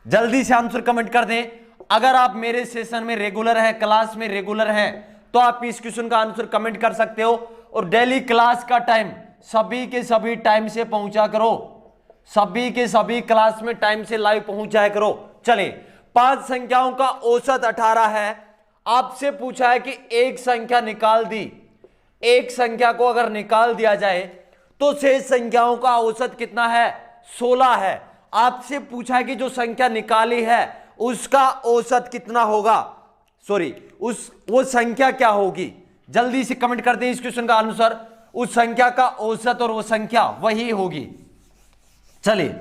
जल्दी से आंसर कमेंट कर दें। अगर आप मेरे सेशन में रेगुलर हैं, क्लास में रेगुलर हैं, तो आप इस क्वेश्चन का आंसर कमेंट कर सकते हो। और डेली क्लास का टाइम सभी के सभी टाइम से पहुंचा करो, सभी के सभी क्लास में टाइम से लाइव पहुंच जाया करो। चले, 5 संख्याओं का औसत 18 है। आपसे पूछा है कि एक संख्या निकाल दी, एक संख्या को अगर निकाल दिया जाए तो शेष संख्याओं का औसत कितना है? 16 है। आपसे पूछा है कि जो संख्या निकाली है उसका औसत कितना होगा, सॉरी वो संख्या क्या होगी। जल्दी से कमेंट कर दें इस क्वेश्चन का आंसर। उस संख्या का औसत और वो संख्या वही होगी। चलिए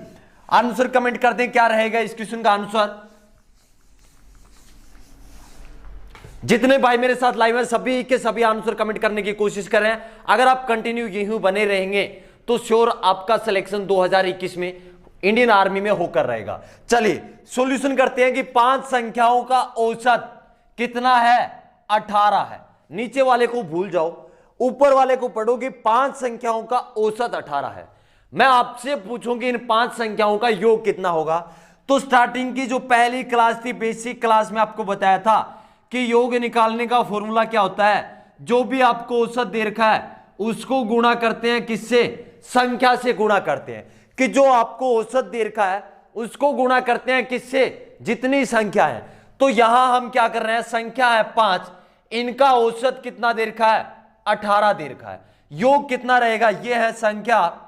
आंसर कमेंट कर दें, क्या रहेगा इस क्वेश्चन का आंसर। जितने भाई मेरे साथ लाइव है सभी के सभी आंसर कमेंट करने की कोशिश कर रहे हैं। अगर आप कंटिन्यू यहीं बने रहेंगे तो श्योर आपका सिलेक्शन 2021 में इंडियन आर्मी में होकर रहेगा। चलिए सॉल्यूशन करते हैं कि 5 संख्याओं का औसत कितना है, 18 है। नीचे वाले को भूल जाओ, ऊपर वाले को पढ़ो कि 5 संख्याओं का औसत 18 है। मैं आपसे पूछूंगी इन 5 संख्याओं का योग कितना होगा। तो स्टार्टिंग की जो पहली क्लास थी, बेसिक क्लास में आपको बताया था कि योग निकालने का फॉर्मूला क्या होता है। जो भी आपको औसत दे रखा है उसको गुणा करते हैं, किससे, संख्या से गुणा करते हैं। कि जो आपको औसत दे रखा है उसको गुणा करते हैं किससे, जितनी संख्या है। तो यहां हम क्या कर रहे हैं, संख्या है 5, इनका औसत कितना दे रखा है, 18 दे रखा है। योग कितना रहेगा, यह है संख्या,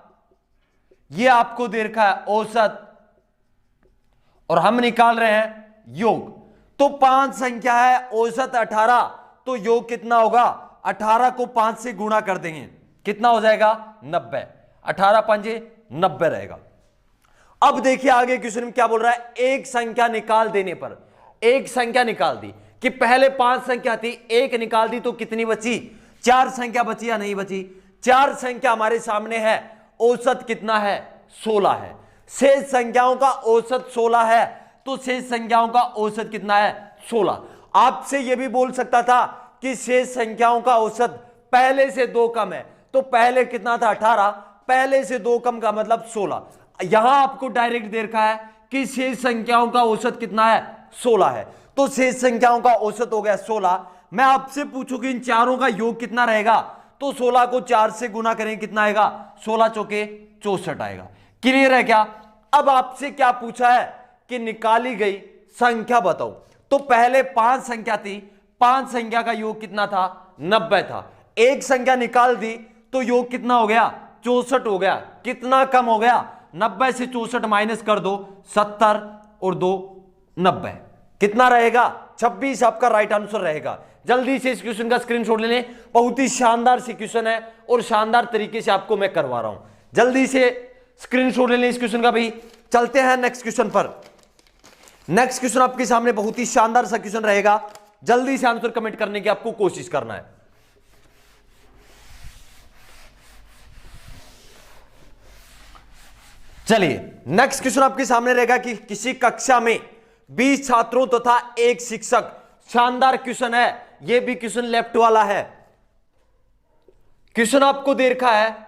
यह आपको दे रखा है औसत, और हम निकाल रहे हैं योग। तो 5 संख्या है, औसत 18, तो योग कितना होगा, 18 को 5 से गुणा कर देंगे, कितना हो जाएगा, 90। 18 पंजे 90 रहेगा। अब देखिए आगे क्वेश्चन में क्या बोल रहा है। एक संख्या निकाल देने पर, एक संख्या निकाल दी कि पहले 5 संख्या थी, एक निकाल दी तो कितनी बची, 4 संख्या बची या नहीं बची। 4 संख्या हमारे सामने है, औसत कितना है, 16 है। शेष संख्याओं का औसत 16 है, तो शेष संख्याओं का औसत कितना है, 16। आपसे यह भी बोल सकता था कि शेष संख्याओं का औसत पहले से 2 कम है, तो पहले कितना था, 18, पहले से 2 कम का मतलब 16। यहां आपको डायरेक्ट दे रखा है कि शेष संख्याओं का औसत कितना है, 16 है, तो शेष संख्याओं का औसत हो गया 16। मैं आपसे पूछूं कि इन चारों का योग कितना रहेगा, तो 16 को 4 से गुना करें, कितना आएगा, 16 चौके 64 आएगा। क्लियर है क्या। अब आपसे क्या पूछा है कि निकाली गई संख्या बताओ। तो पहले 5 संख्या थी, 5 संख्या का योग कितना था, 90 था। एक संख्या निकाल दी तो योग कितना हो गया, 64 हो गया। कितना कम हो गया, 90 से 64 माइनस कर दो, 70 और 2 90, कितना रहेगा, 26 आपका राइट आंसर रहेगा। जल्दी से इस क्वेश्चन का स्क्रीनशॉट ले लें, बहुत ही शानदार सी क्वेश्चन है और शानदार तरीके से आपको मैं करवा रहा हूं। जल्दी से स्क्रीनशॉट ले लें इस क्वेश्चन का भी। चलते हैं नेक्स्ट क्वेश्चन पर। नेक्स्ट क्वेश्चन आपके सामने बहुत ही शानदार सा क्वेश्चन रहेगा, जल्दी से आंसर कमेंट करने की आपको कोशिश करना है। चलिए नेक्स्ट क्वेश्चन आपके सामने रहेगा कि किसी कक्षा में 20 छात्रों तथा एक शिक्षक। शानदार क्वेश्चन है, यह भी क्वेश्चन लेफ्ट वाला है। क्वेश्चन आपको दे रखा है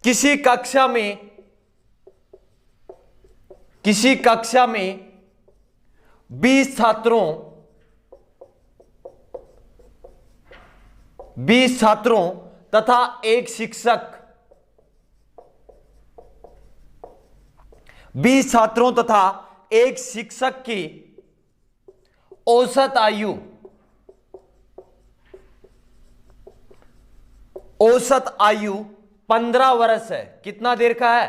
किसी कक्षा में 20 छात्रों तथा एक शिक्षक, 20 छात्रों तथा एक शिक्षक की औसत आयु 15 वर्ष है। कितना देर का है,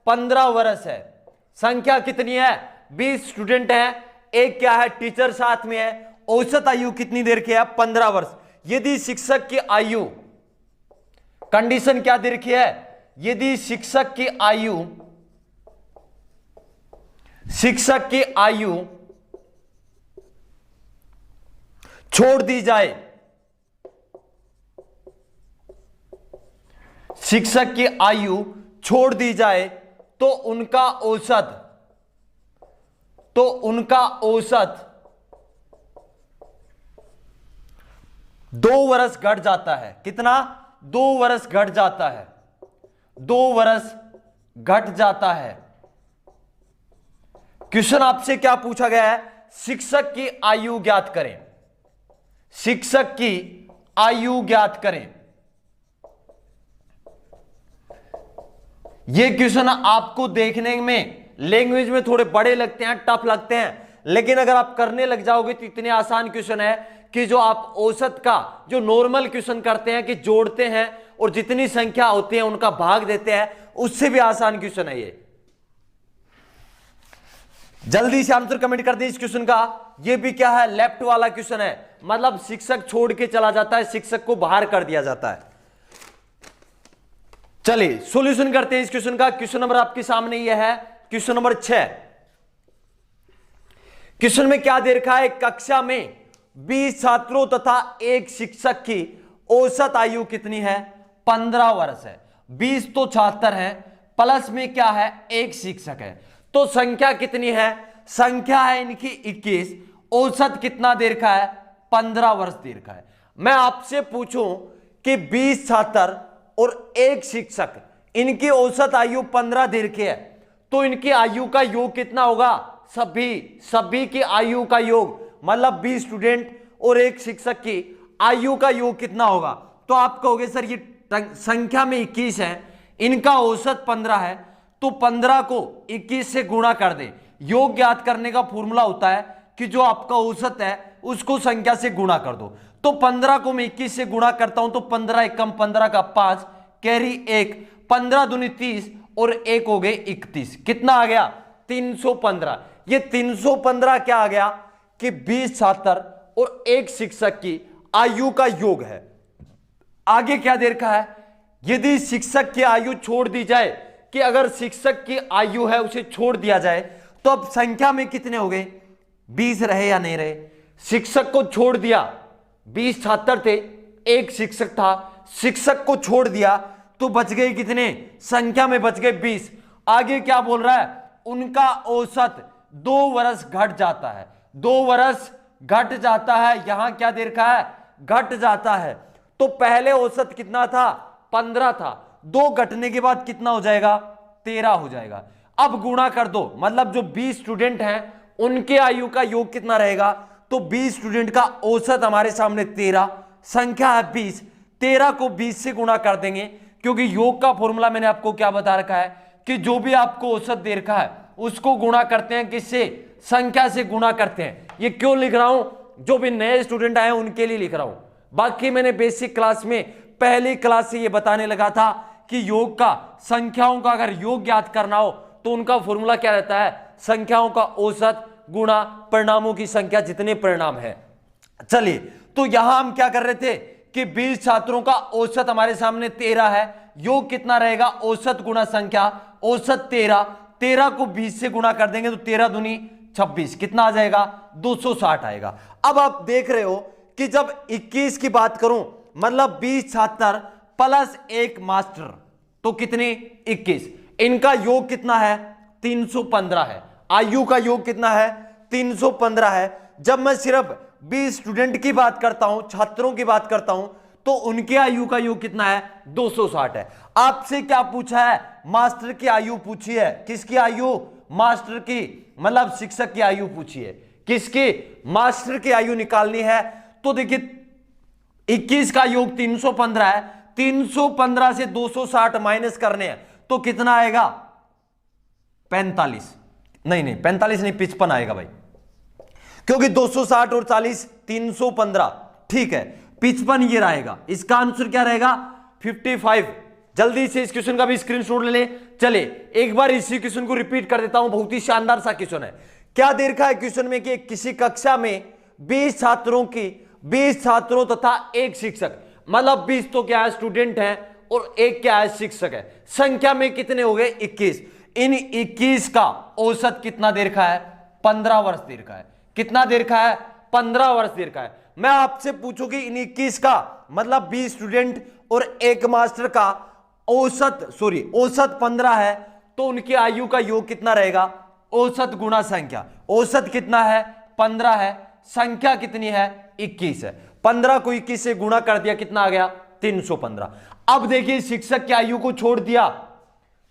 15 वर्ष है। संख्या कितनी है, 20 स्टूडेंट है, एक क्या है, टीचर साथ में है। औसत आयु कितनी देर की है, 15 वर्ष। यदि शिक्षक की आयु, कंडीशन क्या दे रखी है, यदि शिक्षक की आयु छोड़ दी जाए, शिक्षक की आयु छोड़ दी जाए तो उनका औसत 2 वर्ष घट जाता है। कितना, 2 वर्ष घट जाता है, 2 वर्ष घट जाता है। क्वेश्चन आपसे क्या पूछा गया है, शिक्षक की आयु ज्ञात करें, शिक्षक की आयु ज्ञात करें। यह क्वेश्चन आपको देखने में लैंग्वेज में थोड़े बड़े लगते हैं, टफ लगते हैं, लेकिन अगर आप करने लग जाओगे तो इतने आसान क्वेश्चन है कि जो आप औसत का जो नॉर्मल क्वेश्चन करते हैं कि जोड़ते हैं और जितनी संख्या होती है उनका भाग देते हैं, उससे भी आसान क्वेश्चन है ये। जल्दी से आंसर कमेंट कर दीजिए इस क्वेश्चन का। ये भी क्या है, लेफ्ट वाला क्वेश्चन है, मतलब शिक्षक छोड़ के चला जाता है, शिक्षक को बाहर कर दिया जाता है। चलिए सॉल्यूशन करते हैं इस क्वेश्चन का। क्वेश्चन नंबर आपके सामने ये है, क्वेश्चन नंबर 6। क्वेश्चन में क्या दे रखा है, कक्षा में 20 छात्रों तथा एक शिक्षक की औसत आयु कितनी है, 15 वर्ष है। 20 तो छात्र है, प्लस में क्या है, एक शिक्षक है, तो संख्या कितनी है, संख्या है इनकी 21, औसत कितना दे रखा है, 15 वर्ष दे रखा है। मैं आपसे पूछूं कि 20 छात्र और एक शिक्षक, इनकी औसत आयु 15 दे रखी है, तो इनकी आयु का योग कितना होगा, सभी की आयु का योग, मतलब 20 स्टूडेंट और एक शिक्षक की आयु का योग कितना होगा। तो आप कहोगे सर ये संख्या में 21 है, इनका औसत 15 है, तो 15 को 21 से गुणा कर दे। योग ज्ञात करने का फॉर्मूला होता है कि जो आपका औसत है उसको संख्या से गुणा कर दो। तो 15 को मैं 21 से गुणा करता हूं, तो 15 एकम 15 का 5, कैरी 1, 15 दूनी 30 और 1 हो गए 31, कितना आ गया, 315। ये 315 क्या आ गया कि 20 छात्र और एक शिक्षक की आयु का योग है। आगे क्या दे रखा है, यदि शिक्षक की आयु छोड़ दी जाए, कि अगर शिक्षक की आयु है उसे छोड़ दिया जाए, तो अब संख्या में कितने हो गए, 20 रहे या नहीं रहे। शिक्षक को छोड़ दिया, 20 छात्र थे, एक शिक्षक था, शिक्षक को छोड़ दिया तो बच गए कितने, संख्या में बच गए 20। आगे क्या बोल रहा है, उनका औसत 2 वर्ष घट जाता है, 2 वर्ष घट जाता है, यहां क्या दे रखा है, घट जाता है। तो पहले औसत कितना था, 15 था, 2 घटने के बाद कितना हो जाएगा, 13 हो जाएगा। अब गुणा कर दो, मतलब जो 20 स्टूडेंट हैं उनके आयु का योग कितना रहेगा, तो 20 स्टूडेंट का औसत हमारे सामने 13, संख्या है 20, 13 को 20 से गुणा कर देंगे, क्योंकि योग का फॉर्मूला मैंने आपको क्या बता रखा है कि जो भी आपको औसत दे रखा है उसको गुणा करते हैं, किससे, संख्या से गुणा करते हैं। ये क्यों लिख रहा हूं, जो भी नए स्टूडेंट आए उनके लिए लिख रहा हूं। बाकी मैंने बेसिक क्लास में पहली क्लास से ये बताने लगा था कि योग का, संख्याओं का अगर योग ज्ञात करना हो तो उनका फॉर्मूला क्या रहता है, संख्याओं का औसत गुणा परिणामों की संख्या, जितने परिणाम है। चलिए तो यहां हम क्या कर रहे थे कि 20 छात्रों का औसत हमारे सामने 13 है, योग कितना रहेगा, औसत गुणा संख्या, औसत 13, 13 को 20 से गुणा कर देंगे तो 13 दूनी 26, कितना आ जाएगा, 260 आएगा। अब आप देख रहे हो कि जब 21 की बात करूं, मतलब 20 छात्र प्लस एक मास्टर, तो कितने, 21, इनका योग कितना है, 315 है, आयु का योग कितना है, 315 है। जब मैं सिर्फ 20 स्टूडेंट की बात करता हूं, छात्रों की बात करता हूं, तो उनके आयु का योग कितना है, 260 है। आपसे क्या पूछा है, मास्टर की आयु पूछी है, किसकी आयु, मास्टर की, मतलब शिक्षक की आयु पूछी है, किसकी, मास्टर की आयु निकालनी है। तो देखिए 21 का योग 315 है, 315 से 260 माइनस करने हैं तो कितना आएगा, 45, नहीं 45 नहीं, 55 आएगा भाई, क्योंकि 260 और 40, 315, ठीक है, 55 ये रहेगा। इसका आंसर क्या रहेगा, 55। जल्दी से इस क्वेश्चन का भी स्क्रीनशॉट ले ले। चले एक बार इसी क्वेश्चन को रिपीट कर देता हूं, बहुत ही शानदार सा क्वेश्चन है। क्या दे रखा है क्वेश्चन में कि किसी कक्षा में 20 छात्रों तथा एक शिक्षक, मतलब 20 तो क्या है, स्टूडेंट है, और एक क्या है, शिक्षक है, संख्या में कितने हो गए, 21। इन 21 का औसत कितना दे रखा है, 15 वर्ष दे रखा है, कितना दे रखा है, 15 वर्ष दे रखा है। मैं आपसे पूछूं कि इन 21 का, मतलब 20 स्टूडेंट और एक मास्टर का औसत 15 है, तो उनकी आयु का योग कितना रहेगा, औसत गुणा संख्या, औसत कितना है, 15 है, संख्या कितनी है, 21 है, 15 को 21 से गुणा कर दिया, कितना आ गया, 315। अब देखिए शिक्षक की आयु को छोड़ दिया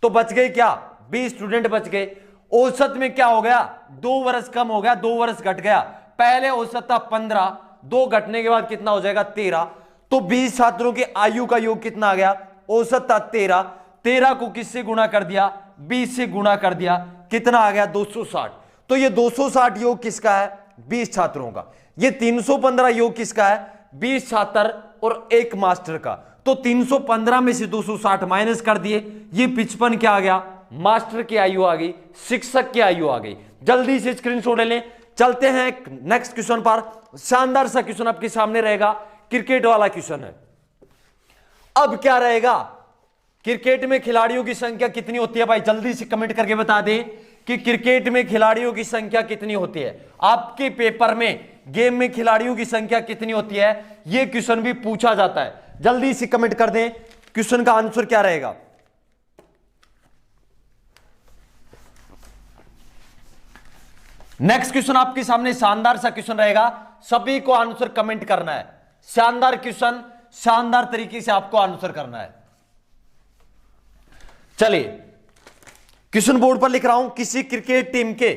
तो बच गए क्या, 20 स्टूडेंट बच गए। औसत में क्या हो गया, 2 वर्ष कम हो गया, 2 वर्ष घट गया। पहले औसत था 15, 2 घटने के बाद कितना हो जाएगा, 13। तो 20 छात्रों की आयु का योग कितना आ गया, औसत था 13, 13 को किससे गुणा कर दिया, 20 से गुणा कर दिया, कितना आ गया, 260। तो ये 260 योग किसका है, 20 छात्रों का। ये 315 योग किसका है, 20 छात्र और एक मास्टर का। तो 315 में से 260 माइनस कर दिए, ये 55 क्या आ गया, मास्टर की आयु आ गई, शिक्षक की आयु आ गई। जल्दी से स्क्रीनशॉट ले लें। चलते हैं नेक्स्ट क्वेश्चन पर। शानदार सा क्वेश्चन आपके सामने रहेगा, क्रिकेट वाला क्वेश्चन है। अब क्या रहेगा, क्रिकेट में खिलाड़ियों की संख्या कितनी होती है? भाई जल्दी से कमेंट करके बता दें कि क्रिकेट में खिलाड़ियों की संख्या कितनी होती है। आपके पेपर में गेम में खिलाड़ियों की संख्या कितनी होती है, यह क्वेश्चन भी पूछा जाता है। जल्दी से कमेंट कर दें, क्वेश्चन का आंसर क्या रहेगा। नेक्स्ट क्वेश्चन आपके सामने शानदार सा क्वेश्चन रहेगा, सभी को आंसर कमेंट करना है। शानदार क्वेश्चन, शानदार तरीके से आपको आंसर करना है। चलिए क्वेश्चन बोर्ड पर लिख रहा हूं, किसी क्रिकेट टीम के,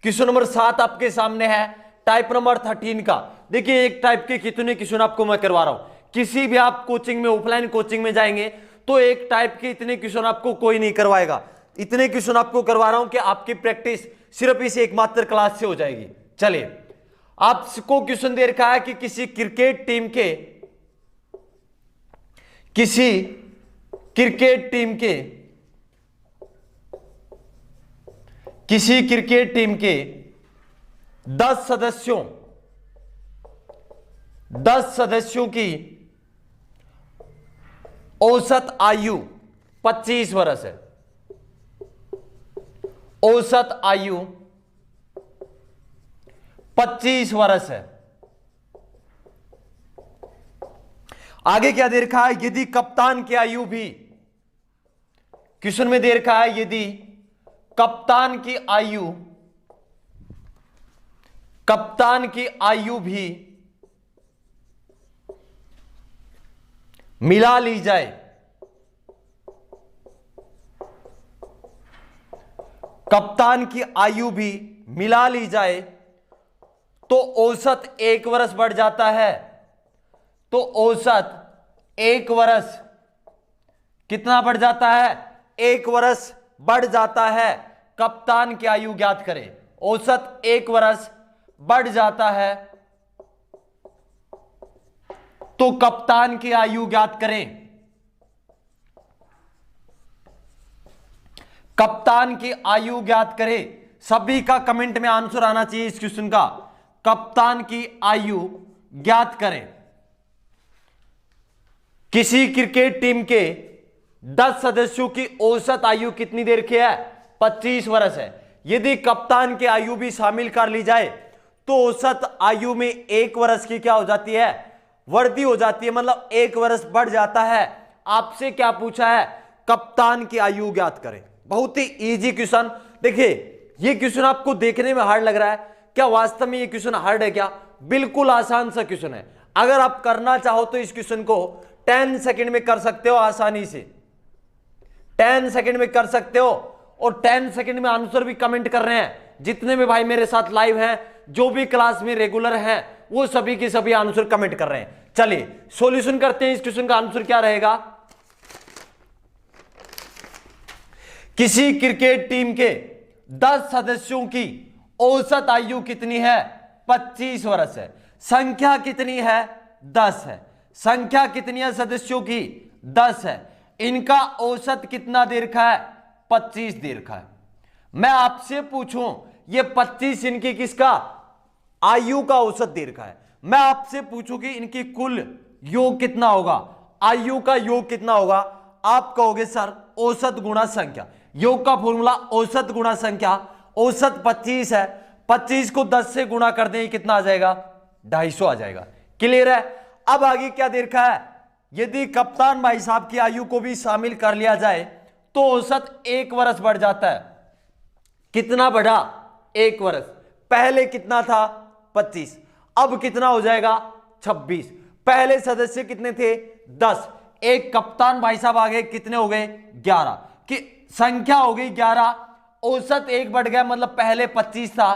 क्वेश्चन नंबर 7 आपके सामने है, टाइप नंबर 13 का। देखिए एक टाइप के कितने क्वेश्चन आपको मैं करवा रहा हूं। किसी भी आप कोचिंग में, ऑफलाइन कोचिंग में जाएंगे तो एक टाइप के इतने क्वेश्चन आपको कोई नहीं करवाएगा। इतने क्वेश्चन आपको करवा रहा हूं कि आपकी प्रैक्टिस सिर्फ इस एकमात्र क्लास से हो जाएगी। चलिए आपको क्वेश्चन दे रखा है कि किसी क्रिकेट टीम के, किसी क्रिकेट टीम के, किसी क्रिकेट टीम के 10 सदस्यों की औसत आयु 25 वर्ष है। औसत आयु 25 वर्ष है। आगे क्या दे रखा है, यदि कप्तान की आयु भी, क्वेश्चन में दे रखा है यदि कप्तान की आयु भी मिला ली जाए, कप्तान की आयु भी मिला ली जाए तो औसत 1 वर्ष बढ़ जाता है। तो औसत 1 वर्ष कितना बढ़ जाता है? 1 वर्ष बढ़ जाता है। कप्तान की आयु ज्ञात करें। औसत 1 वर्ष बढ़ जाता है तो कप्तान की आयु ज्ञात करें। कप्तान की आयु ज्ञात करें। सभी का कमेंट में आंसर आना चाहिए इस क्वेश्चन का। कप्तान की आयु ज्ञात करें। किसी क्रिकेट टीम के 10 सदस्यों की औसत आयु कितनी देर की है? 25 वर्ष है। यदि कप्तान की आयु भी शामिल कर ली जाए तो औसत आयु में 1 वर्ष की क्या हो जाती है? वृद्धि हो जाती है, मतलब 1 वर्ष बढ़ जाता है। आपसे क्या पूछा है? कप्तान की आयु ज्ञात करें। बहुत ही इजी क्वेश्चन। देखिए ये क्वेश्चन आपको देखने में हार्ड लग रहा है, क्या वास्तव में ये क्वेश्चन हार्ड है क्या? बिल्कुल आसान सा क्वेश्चन है। अगर आप करना चाहो तो इस क्वेश्चन को 10 सेकंड में कर सकते हो, आसानी से 10 सेकंड में कर सकते हो। और 10 सेकंड में आंसर भी कमेंट कर रहे हैं। जितने भी भाई मेरे साथ लाइव हैं, जो भी क्लास में रेगुलर हैं, वो सभी के सभी आंसर कमेंट कर रहे हैं। चलिए सॉल्यूशन करते हैं। इस क्वेश्चन का आंसर क्या रहेगा? किसी क्रिकेट टीम के 10 सदस्यों की औसत आयु कितनी है? 25 वर्ष है। संख्या कितनी है? 10 है। संख्या कितनी है सदस्यों की? 10 है। इनका औसत कितना देर का है? 25 देर का है। मैं आपसे पूछूं ये 25 इनकी किसका? आयु का औसत देर का है। मैं आपसे पूछूं कि इनकी कुल योग कितना होगा? आयु का योग कितना होगा? आप कहोगे सर औसत गुणा संख्या। योग का फॉर्मूला औसत गुणा संख्या। औसत 25 है, 25 को 10 से गुणा कर दें, कितना आ जाएगा? 250 आ जाएगा। क्लियर है? अब आगे क्या दे रखा है? यदि कप्तान भाई साहब की आयु को भी शामिल कर लिया जाए तो औसत 1 वर्ष बढ़ जाता है। कितना बढ़ा? 1 वर्ष। पहले कितना था? 25। अब कितना हो जाएगा? 26। पहले सदस्य कितने थे? 10। एक कप्तान भाई साहब आ गए, कितने हो गए? 11 की संख्या हो गई 11। औसत 1 बढ़ गया, मतलब पहले 25 था,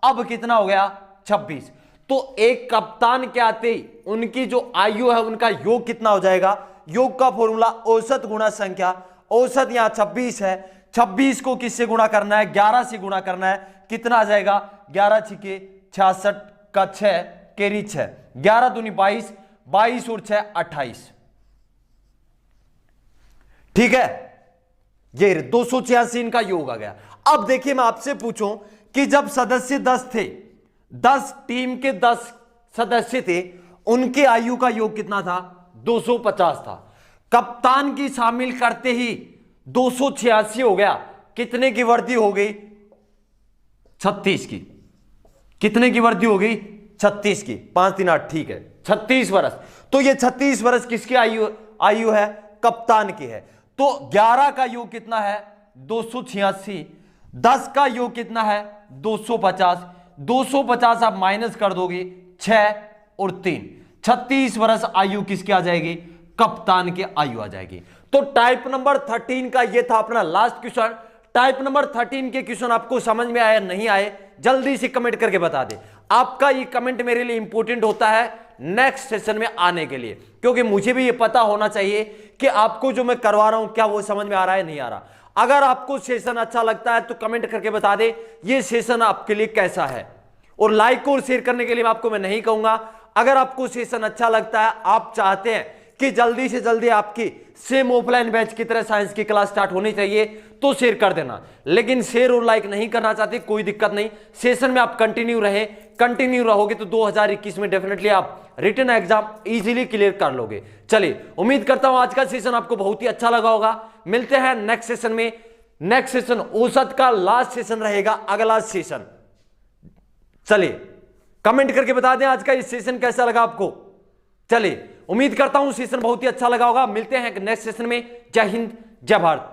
अब कितना हो गया? 26। तो एक कप्तान के आते ही उनकी जो आयु है उनका योग कितना हो जाएगा? योग का फॉर्मूला औसत गुणा संख्या। औसत यहां 26 है, 26 को किससे गुणा करना है? 11 से गुणा करना है। कितना आ जाएगा? 11 छिके 66 का 6 केरी 6, 11 दूनी 22, 22 और 6 28। ठीक है, ये 286 इनका योग आ गया। अब देखिए मैं आपसे पूछूं कि जब सदस्य 10 थे, 10 टीम के 10 सदस्य थे, उनके आयु का योग कितना था? 250 था। कप्तान की शामिल करते ही 286 हो गया। कितने की वृद्धि हो गई? 36 की। कितने की वृद्धि हो गई? 36 की। 5 3 8, ठीक है, 36 वर्ष। तो ये 36 वर्ष किसकी आयु है? कप्तान की है। तो 11 का योग कितना है? 286। 10 का योग कितना है? 250। 250 आप माइनस कर दोगे, 6 और 3, 36 वर्ष आयु किसकी आ जाएगी? कप्तान की आयु आ जाएगी। तो टाइप नंबर 13 का ये था अपना लास्ट क्वेश्चन। टाइप नंबर 13 के क्वेश्चन आपको समझ में आए नहीं आए, जल्दी से कमेंट करके बता दे। आपका ये कमेंट मेरे लिए इंपॉर्टेंट होता है नेक्स्ट सेशन में आने के लिए, क्योंकि मुझे भी ये पता होना चाहिए कि आपको जो मैं करवा रहा हूं क्या वो समझ में आ रहा है नहीं आ रहा। अगर आपको सेशन अच्छा लगता है तो कमेंट करके बता दे ये सेशन आपके लिए कैसा है। और लाइक और शेयर करने के लिए आपको मैं नहीं कहूंगा। अगर आपको सेशन अच्छा लगता है, आप चाहते हैं कि जल्दी से जल्दी आपकी सेम ऑफलाइन बैच की तरह साइंस की क्लास स्टार्ट होनी चाहिए, तो शेयर कर देना। लेकिन शेयर और लाइक नहीं करना चाहते, कोई दिक्कत नहीं, सेशन में आप कंटिन्यू रहोगे तो 2021 में डेफिनेटली आप रिटन एग्जाम इजीली क्लियर कर लोगे। चलिए, उम्मीद करता हूं आज का सेशन आपको बहुत ही अच्छा लगा होगा। मिलते हैं नेक्स्ट सेशन में। नेक्स्ट सेशन औसत का लास्ट सेशन रहेगा, अगला सेशन। चलिए, कमेंट करके बता दें आज का ये सेशन कैसा लगा आपको। चलिए, उम्मीद करता हूं सेशन बहुत ही अच्छा लगा होगा। मिलते हैं नेक्स्ट सेशन में। जय हिंद, जय भारत।